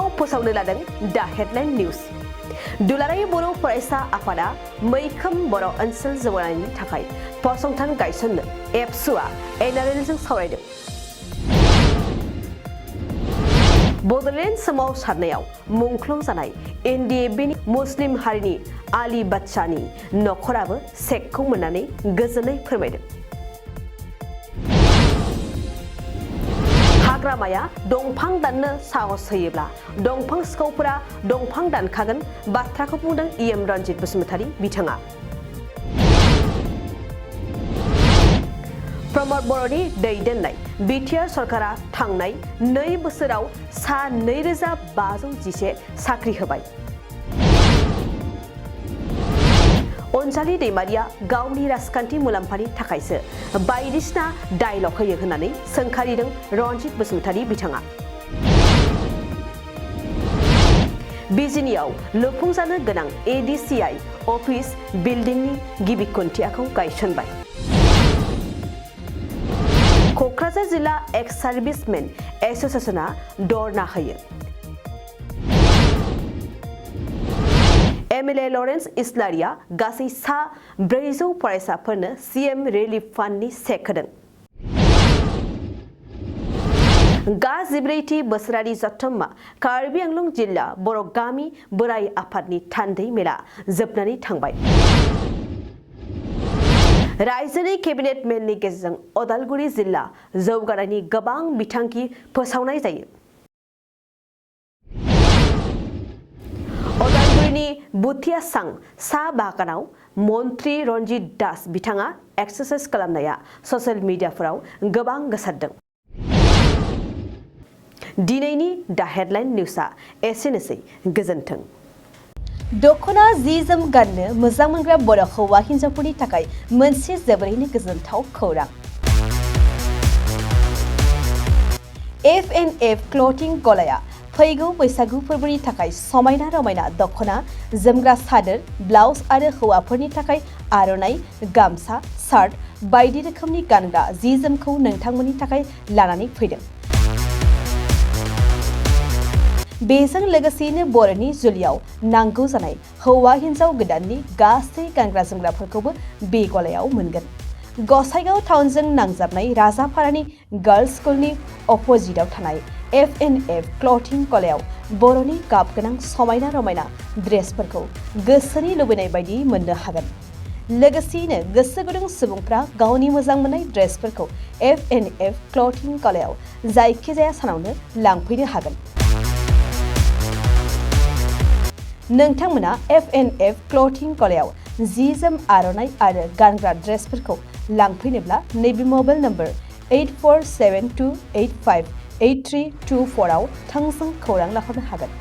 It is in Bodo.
खौराङाव फोसावनो लादों दा हेडलाइन निउज। दुलाराय बर' फरायसा आफादा मैखोम बर' ओनसोल जौगानायनि थाखाय फसंथान गायसननो एबसुआ एनआरएलजों सावरायदों। बड'लेण्ड सोमावसारनायाव मुंख्लं जानाय एनडिएफबिनि मुस्लिम हारिनि आली बादशाहनि नखराबो चेकखौ मोननानै गोजोननाय फोरमायदों। हाग्रामाया दंफां दाननो साहस होयोब्ला दंफां सिखावफोरा दंफां दानखागोन बाथ्राखौ बुंदों इएम रनजित बसुमतारी बिथाङा। प्रमद बर'नि दैदेननाय बिटिआर सरकारा थांनाय 2 बोसोराव सा 2511 साख्रि होबाय। अनजालि दैमारिया गावनि राजखान्थि मुलाम्फानि थाखायसो बायदिसिना डायलग होयो होननानै सोंखारिदों रनजित बसुमतारी बिथाङा। बिजिनियाव लुफुंजानो गोनां एडिसिआइ अफिस बिल्डिंनि गिबि खुन्थियाखौ गायसनबाय। क'क्राझार जिल्ला एक्स सार्भिसमेन एस'सिएशना धरना होयो। एमएलए लरेन्स इस्लारिया गासै सा 400 फरायसाफोरनो सीएम रिलिफ फान्डनि चेक होदों। गा14थि बोसोरारि जथुम्मा कार्बि आंलं जिल्ला बर' गामि बोराइ आफादनि थान्दै मेला जोबनानै थांबाय। रायजोनि केबिनेट मेलनि गेजेरजों अदालगुरि जिल्ला जौगानायनि गोबां बिथांखि फोसावनाय जायो। अदालगुरिनि बुथियासां साहा बागानाव मन्त्रि रन्जित दास बिथाङा एक्सारसाइज खालामनाया ससियेल मिडियाफोराव गोबां गोसारदों। दिनैनि दा हेडलाइन निउसआ एसेनोसै, गोजोन्थों। दख'ना जि जोम गाननो मोजां मोनग्रा बर' हौवा हिन्जावफोरनि थाखाय मोनसे जोबोरैनो गोजोनथाव खौरां। F&F क्लथिं गलाया फैगौ बैसागु फोरबोनि थाखाय समायना रमायना दख'ना, जोमग्रा सादोर, ब्लाउज आरो हौवाफोरनि थाखाय आर'नाइ, गामसा, शार्ट बायदि रोखोमनि गानग्रा जि जोमखौ नोंथांमोननि थाखाय लानानै फैदों। बेजों लोगोसेनो बर'नि जुलियाव नांगौ जानाय हौवा हिन्जाव गोदाननि गासै गानग्रा जोमग्राफोरखौबो बे गलायाव मोनगोन। गसाइगाव टाउनजों नांजाबनाय राजापारानि गार्लस स्कुलनि अपोजिटआव थानाय F&F क्लथिं गलायाव बर'नि गाब गोनां समायना रमायना ड्रेसफोरखौ गोसोनि लुबैनाय बायदि मोननो हागोन। लोगोसेयैनो गोसो गुदुं सुबुंफ्रा गावनि मोजां मोननाय ड्रेसफोरखौ F&F क्लथिं गलायाव जायखिजाया सानावनो लांफैनो हागोन। नोंथांमोना F&F क्लथिं गलायाव जि जोम, आर'नाइ आरो गानग्रा ड्रेसफोरखौ लांफैनोब्ला नैबे मबाइल नम्बर 8472858324 आव थोंजों खौरां लाहरनो हागोन।